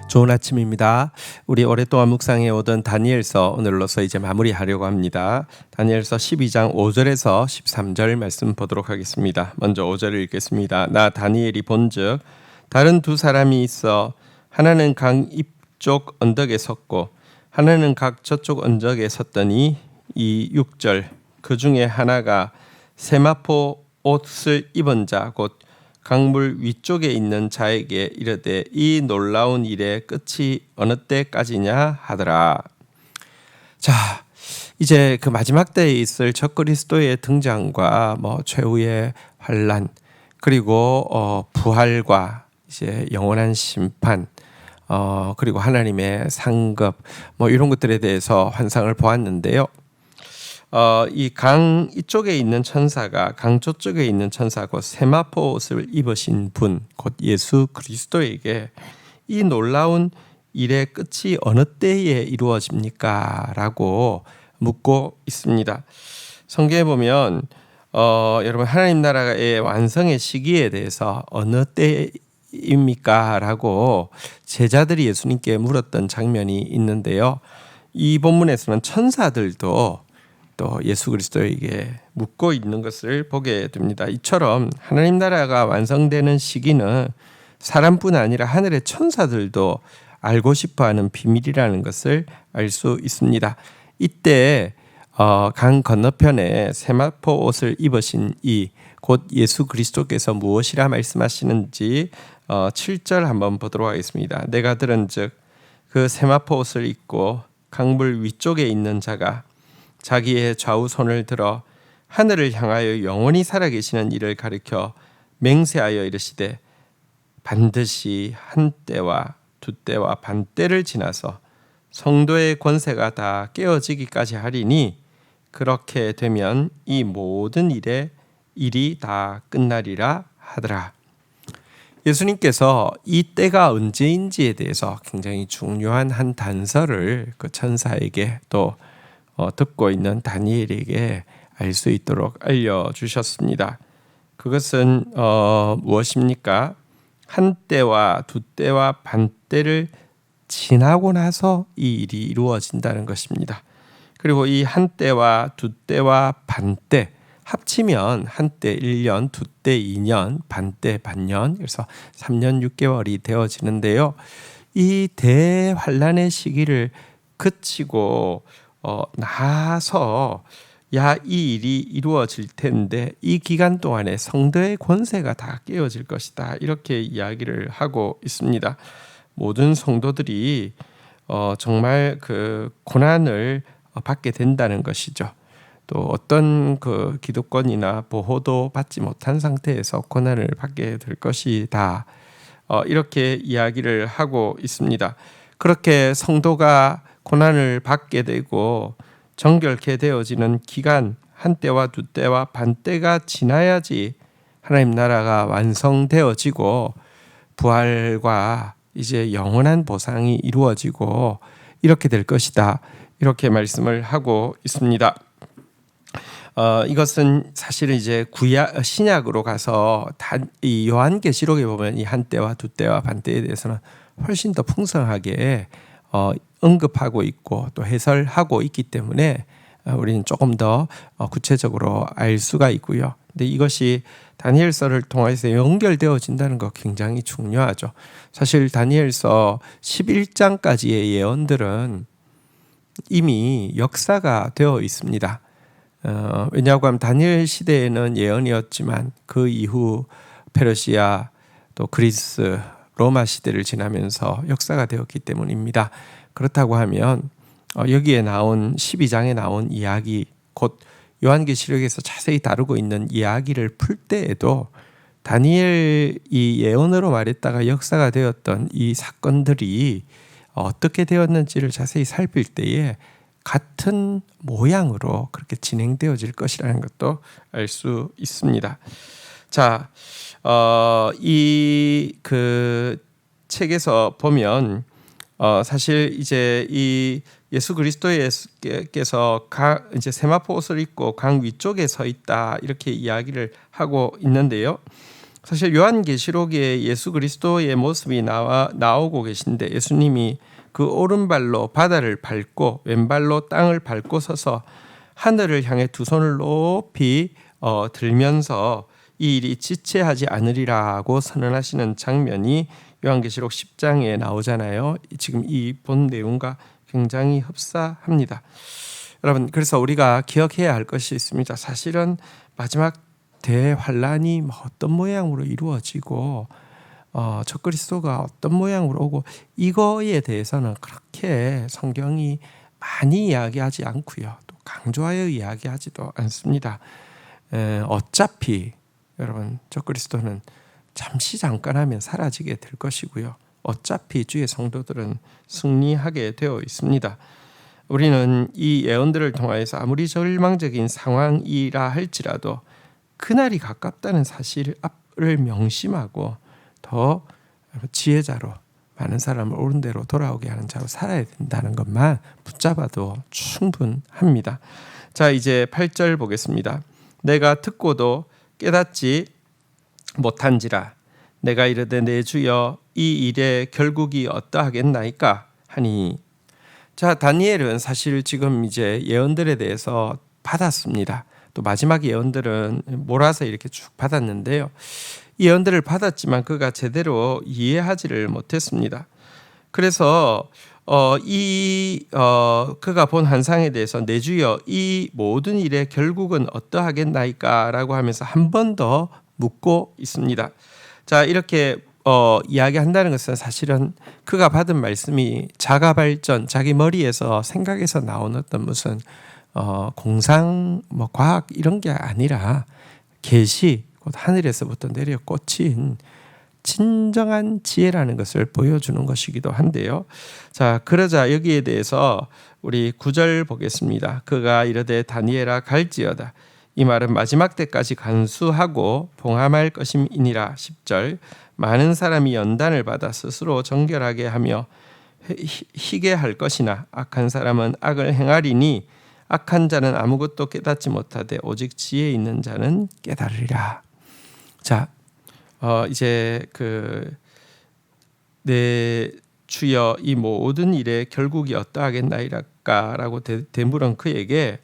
좋은 아침입니다. 우리 오랫동안 묵상해 오던 다니엘서 오늘로서 이제 마무리하려고 합니다. 다니엘서 12장 5절에서 13절 말씀 보도록 하겠습니다. 먼저 5절을 읽겠습니다. 나 다니엘이 본즉 다른 두 사람이 있어 하나는 강 이쪽 언덕에 섰고 하나는 각 저쪽 언덕에 섰더니 이 6절 그 중에 하나가 세마포 옷을 입은 자 곧 강물 위쪽에 있는 자에게 이르되 이 놀라운 일의 끝이 어느 때까지냐 하더라. 자, 이제 그 마지막 때에 있을 적그리스도의 등장과 최후의 환란 그리고 부활과 이제 영원한 심판 그리고 하나님의 상급 이런 것들에 대해서 환상을 보았는데요. 이 강 이쪽에 있는 천사가 강 저쪽에 있는 천사 곧 세마포 옷을 입으신 분 곧 예수 그리스도에게 이 놀라운 일의 끝이 어느 때에 이루어집니까? 라고 묻고 있습니다. 성경에 보면 여러분 하나님 나라의 완성의 시기에 대해서 어느 때입니까? 라고 제자들이 예수님께 물었던 장면이 있는데요. 이 본문에서는 천사들도 또 예수 그리스도에게 묻고 있는 것을 보게 됩니다. 이처럼 하나님 나라가 완성되는 시기는 사람뿐 아니라 하늘의 천사들도 알고 싶어하는 비밀이라는 것을 알 수 있습니다. 이때 강 건너편에 세마포 옷을 입으신 이 곧 예수 그리스도께서 무엇이라 말씀하시는지 7절 한번 보도록 하겠습니다. 내가 들은즉 그 세마포 옷을 입고 강물 위쪽에 있는 자가 자기의 좌우 손을 들어 하늘을 향하여 영원히 살아계시는 이를 가리켜 맹세하여 이르시되 반드시 한 때와 두 때와 반 때를 지나서 성도의 권세가 다 깨어지기까지 하리니 그렇게 되면 이 모든 일이 다 끝나리라 하더라. 예수님께서 이 때가 언제인지에 대해서 굉장히 중요한 한 단서를 그 천사에게 또 듣고 있는 다니엘에게 알 수 있도록 알려주셨습니다. 그것은 무엇입니까? 한 때와 두 때와 반 때를 지나고 나서 이 일이 이루어진다는 것입니다. 그리고 이 한 때와 두 때와 반 때 합치면 한때 1년, 두 때 2년, 반 때 반년, 그래서 3년 6개월이 되어지는데요. 이 대환란의 시기를 그치고 나서 이 일이 이루어질 텐데 이 기간 동안에 성도의 권세가 다 깨어질 것이다. 이렇게 이야기를 하고 있습니다. 모든 성도들이 정말 그 고난을 받게 된다는 것이죠. 또 어떤 그 기득권이나 보호도 받지 못한 상태에서 고난을 받게 될 것이다. 이렇게 이야기를 하고 있습니다. 그렇게 성도가 고난을 받게 되고 정결케 되어지는 기간 한 때와 두 때와 반 때가 지나야지 하나님 나라가 완성되어지고 부활과 이제 영원한 보상이 이루어지고 이렇게 될 것이다. 이렇게 말씀을 하고 있습니다. 이것은 사실은 이제 신약으로 가서 이 요한계시록에 보면 이 한 때와 두 때와 반 때에 대해서는 훨씬 더 풍성하게 언급하고 있고 또 해설하고 있기 때문에 우리는 조금 더 구체적으로 알 수가 있고요. 근데 이것이 다니엘서를 통해서 연결되어진다는 거 굉장히 중요하죠. 사실 다니엘서 11장까지의 예언들은 이미 역사가 되어 있습니다. 왜냐하고 하면 다니엘 시대에는 예언이었지만 그 이후 페르시아 또 그리스 로마 시대를 지나면서 역사가 되었기 때문입니다. 그렇다고 하면 여기에 나온 12장에 나온 이야기 곧 요한계시록에서 자세히 다루고 있는 이야기를 풀 때에도 다니엘이 예언으로 말했다가 역사가 되었던 이 사건들이 어떻게 되었는지를 자세히 살필 때에 같은 모양으로 그렇게 진행되어질 것이라는 것도 알 수 있습니다. 자, 이 그 책에서 보면 사실 이제 이 예수 그리스도께서 이제 세마포 옷을 입고 강 위쪽에 서 있다 이렇게 이야기를 하고 있는데요. 사실 요한계시록에 예수 그리스도의 모습이 나오고 계신데 예수님이 그 오른발로 바다를 밟고 왼발로 땅을 밟고 서서 하늘을 향해 두 손을 높이 들면서 이 일이 지체하지 않으리라고 선언하시는 장면이 요한계시록 10장에 나오잖아요. 지금 이 본 내용과 굉장히 흡사합니다. 여러분, 그래서 우리가 기억해야 할 것이 있습니다. 사실은 마지막 대환란이 어떤 모양으로 이루어지고 적그리스도가 어떤 모양으로 오고 이거에 대해서는 그렇게 성경이 많이 이야기하지 않고요. 또 강조하여 이야기하지도 않습니다. 어차피 여러분 적그리스도는 잠깐 하면 사라지게 될 것이고요. 어차피 주의 성도들은 승리하게 되어 있습니다. 우리는 이 예언들을 통하여서 아무리 절망적인 상황이라 할지라도 그날이 가깝다는 사실을 명심하고 더 지혜자로 많은 사람을 옳은 대로 돌아오게 하는 자로 살아야 된다는 것만 붙잡아도 충분합니다. 자, 이제 8절 보겠습니다. 내가 듣고도 깨닫지 못한지라 내가 이르되 내 주여 이 일의 결국이 어떠하겠나이까 하니. 자, 다니엘은 사실 지금 이제 예언들에 대해서 받았습니다. 또 마지막 예언들은 몰아서 이렇게 쭉 받았는데요. 이 예언들을 받았지만 그가 제대로 이해하지를 못했습니다. 그래서 그가 본 환상에 대해서 내 주여 이 모든 일의 결국은 어떠하겠나이까라고 하면서 한 번 더 묻고 있습니다. 자, 이렇게 이야기한다는 것은 사실은 그가 받은 말씀이 자가 발전, 자기 머리에서 생각에서 나온 어떤 무슨 공상, 과학 이런 게 아니라 계시, 곧 하늘에서부터 내려 꽂힌 진정한 지혜라는 것을 보여주는 것이기도 한데요. 자, 그러자 여기에 대해서 우리 9절 보겠습니다. 그가 이르되 다니엘아 갈지어다. 이 말은 마지막 때까지 간수하고 봉함할 것임이니라. 10절 많은 사람이 연단을 받아 스스로 정결하게 하며 희게 할 것이나 악한 사람은 악을 행하리니 악한 자는 아무것도 깨닫지 못하되 오직 지혜 있는 자는 깨달으리라. 자, 이제 내 주여 이 모든 일의 결국이 어떠하겠나이까라고 되물은 그에게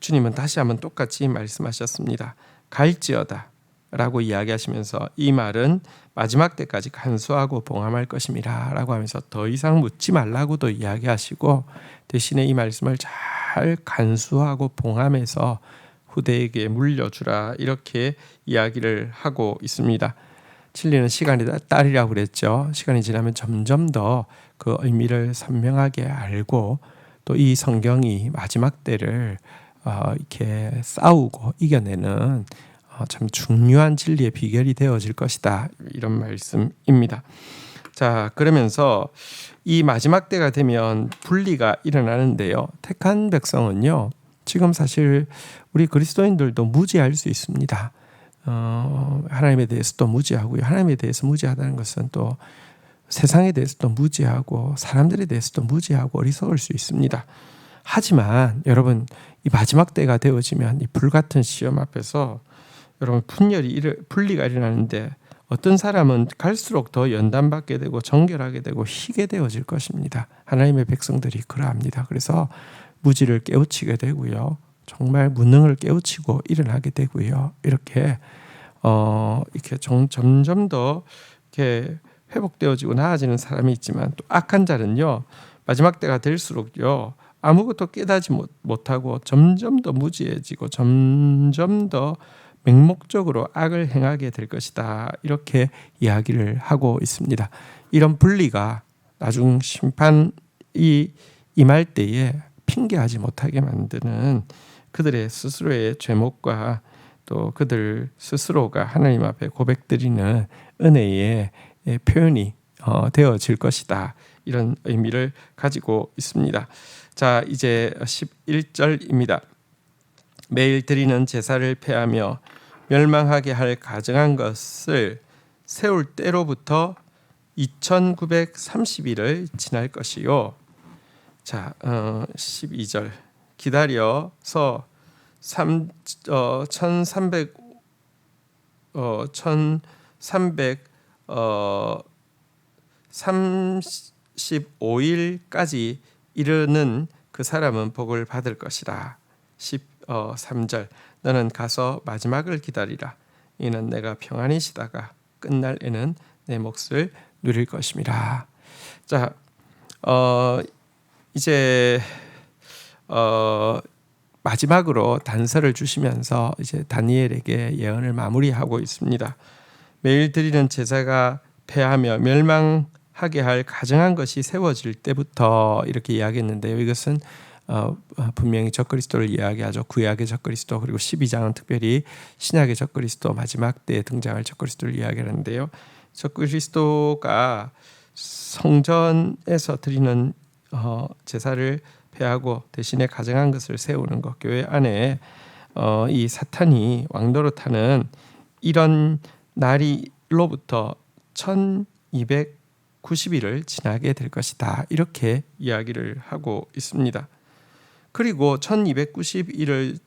주님은 다시 한번 똑같이 말씀하셨습니다. 갈지어다 라고 이야기하시면서 이 말은 마지막 때까지 간수하고 봉함할 것임이라 라고 하면서 더 이상 묻지 말라고도 이야기하시고 대신에 이 말씀을 잘 간수하고 봉함해서 후대에게 물려주라 이렇게 이야기를 하고 있습니다. 진리는 시간이 딸이라고 그랬죠. 시간이 지나면 점점 더 그 의미를 선명하게 알고 또 이 성경이 마지막 때를 이렇게 싸우고 이겨내는 참 중요한 진리의 비결이 되어질 것이다. 이런 말씀입니다. 자, 그러면서 이 마지막 때가 되면 분리가 일어나는데요. 택한 백성은요. 지금 사실 우리 그리스도인들도 무지할 수 있습니다. 하나님에 대해서도 무지하고요. 하나님에 대해서 무지하다는 것은 또 세상에 대해서도 무지하고 사람들에 대해서도 무지하고 어리석을 수 있습니다. 하지만 여러분 이 마지막 때가 되어지면 이 불같은 시험 앞에서 여러분 분리가 일어나는데 어떤 사람은 갈수록 더 연단받게 되고 정결하게 되고 희게 되어질 것입니다. 하나님의 백성들이 그러합니다. 그래서 무지를 깨우치게 되고요. 정말 무능을 깨우치고 일어나게 되고요. 이렇게 점점 더 이렇게 회복되어지고 나아지는 사람이 있지만 또 악한 자는요. 마지막 때가 될수록요. 아무것도 깨닫지 못하고 점점 더 무지해지고 점점 더 맹목적으로 악을 행하게 될 것이다. 이렇게 이야기를 하고 있습니다. 이런 분리가 나중 심판이 임할 때에 핑계하지 못하게 만드는 그들의 스스로의 죄목과 또 그들 스스로가 하나님 앞에 고백드리는 은혜의 표현이 되어질 것이다. 이런 의미를 가지고 있습니다. 자, 이제 11절입니다. 매일 드리는 제사를 폐하며 멸망하게 할 가증한 것을 세울 때로부터 2930일을 지날 것이요. 자, 12절 기다려서 1300 1335일까지 이르는 그 사람은 복을 받을 것이라. 13절 너는 가서 마지막을 기다리라. 이는 내가 평안히 쉬다가 끝날 에는 내 몫을 누릴 것임이라. 자, 이제 마지막으로 단서를 주시면서 이제 다니엘에게 예언을 마무리하고 있습니다. 매일 드리는 제사가 패하며 멸망하게 할 가증한 것이 세워질 때부터 이렇게 이야기했는데요. 이것은 분명히 적그리스도를 이야기하죠. 구약의 적그리스도, 그리고 12장은 특별히 신약의 적그리스도, 마지막 때에 등장할 적그리스도를 이야기하는데요. 적그리스도가 성전에서 드리는 제사를 폐하고 대신에 가증한 것을 세우는 것, 교회 안에 이 사탄이 왕노릇하는 이런 날이로부터 1290일을 지나게 될 것이다, 이렇게 이야기를 하고 있습니다. 그리고 1290일을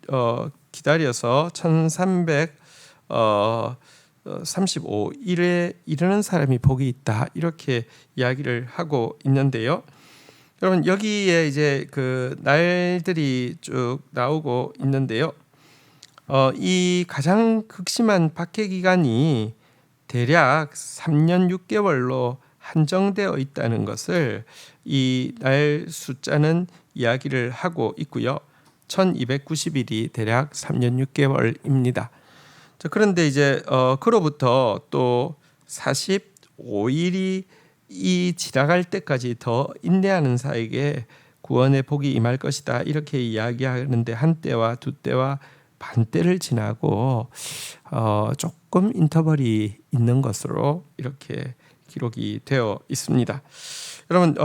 기다려서 1335일에 이르는 사람이 복이 있다, 이렇게 이야기를 하고 있는데요. 여러분, 여기에 이제 그 날들이 쭉 나오고 있는데요. 이 가장 극심한 박해 기간이 대략 3년 6개월로 한정되어 있다는 것을 이 날 숫자는 이야기를 하고 있고요. 1290일이 대략 3년 6개월입니다. 그런데 이제 그로부터 또 45일이 지나갈 때까지 더 인내하는 자에게 구원의 복이 임할 것이다, 이렇게 이야기하는데 한때와 두때와 반때를 지나고 조금 인터벌이 있는 것으로 이렇게 기록이 되어 있습니다. 여러분,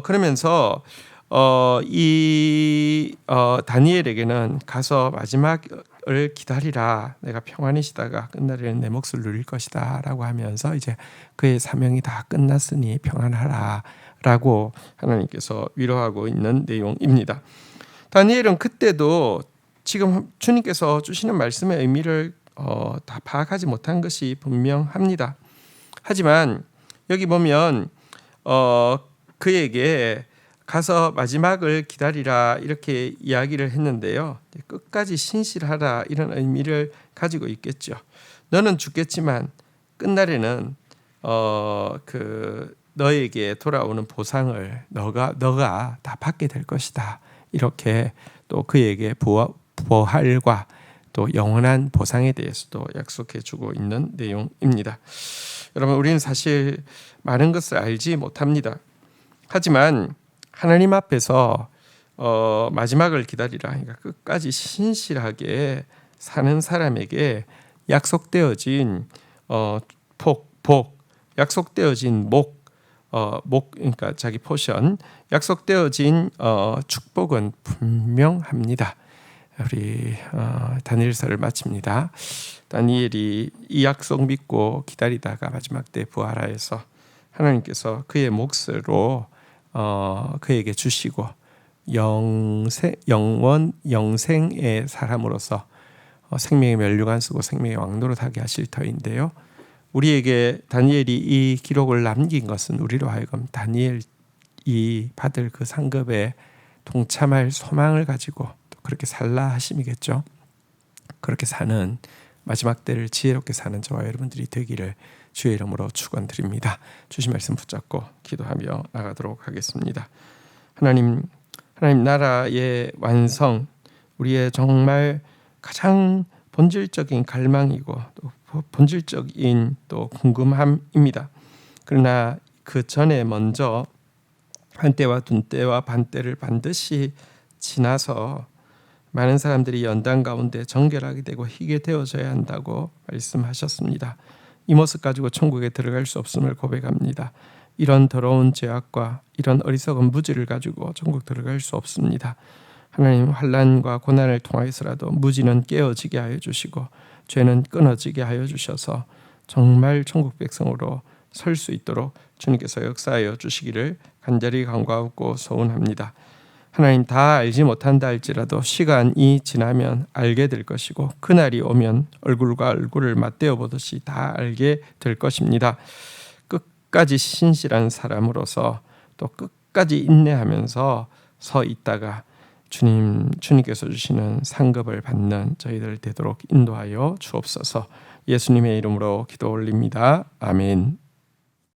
그러면서 이 다니엘에게는 가서 마지막을 기다리라. 내가 평안히 쉬다가 끝날에는 내 몫을 누릴 것이다 라고 하면서 이제 그의 사명이 다 끝났으니 평안하라 라고 하나님께서 위로하고 있는 내용입니다. 다니엘은 그때도 지금 주님께서 주시는 말씀의 의미를 다 파악하지 못한 것이 분명합니다. 하지만 여기 보면 그에게 가서 마지막을 기다리라, 이렇게 이야기를 했는데요. 끝까지 신실하라, 이런 의미를 가지고 있겠죠. 너는 죽겠지만 끝날에는 너에게 돌아오는 보상을 너가 다 받게 될 것이다, 이렇게 또 그에게 부활과 또 영원한 보상에 대해서도 약속해주고 있는 내용입니다. 여러분, 우리는 사실 많은 것을 알지 못합니다. 하지만 하나님 앞에서 마지막을 기다리라, 그러니까 끝까지 신실하게 사는 사람에게 약속되어진 복, 약속되어진 목, 그러니까 자기 포션, 약속되어진 축복은 분명합니다. 우리 다니엘서를 마칩니다. 다니엘이 이 약속 믿고 기다리다가 마지막 때 부활하여서 하나님께서 그의 몫으로 그에게 주시고 영생의 사람으로서 생명의 멸류관 쓰고 생명의 왕노릇하게 하실 터인데요. 우리에게 다니엘이 이 기록을 남긴 것은 우리로 하여금 다니엘이 받을 그 상급에 동참할 소망을 가지고 또 그렇게 살라 하심이겠죠. 그렇게 사는 마지막 때를 지혜롭게 사는 저와 여러분들이 되기를 주의 이름으로 축원드립니다. 주신 말씀 붙잡고 기도하며 나가도록 하겠습니다. 하나님 나라의 완성, 우리의 정말 가장 본질적인 갈망이고 또 본질적인 또 궁금함입니다. 그러나 그 전에 먼저 한때와 둔때와 반때를 반드시 지나서 많은 사람들이 연단 가운데 정결하게 되고 희게 되어져야 한다고 말씀하셨습니다. 이 모습 가지고 천국에 들어갈 수 없음을 고백합니다. 이런 더러운 죄악과 이런 어리석은 무지를 가지고 천국 들어갈 수 없습니다. 하나님, 환난과 고난을 통하여서라도 무지는 깨어지게 하여 주시고 죄는 끊어지게 하여 주셔서 정말 천국 백성으로 설 수 있도록 주님께서 역사하여 주시기를 간절히 간구하고 소원합니다. 하나님 다 알지 못한다 할지라도 시간이 지나면 알게 될 것이고 그날이 오면 얼굴과 얼굴을 맞대어 보듯이 다 알게 될 것입니다. 끝까지 신실한 사람으로서 또 끝까지 인내하면서 서 있다가 주님께서 주시는 상급을 받는 저희들 되도록 인도하여 주옵소서. 예수님의 이름으로 기도 올립니다. 아멘.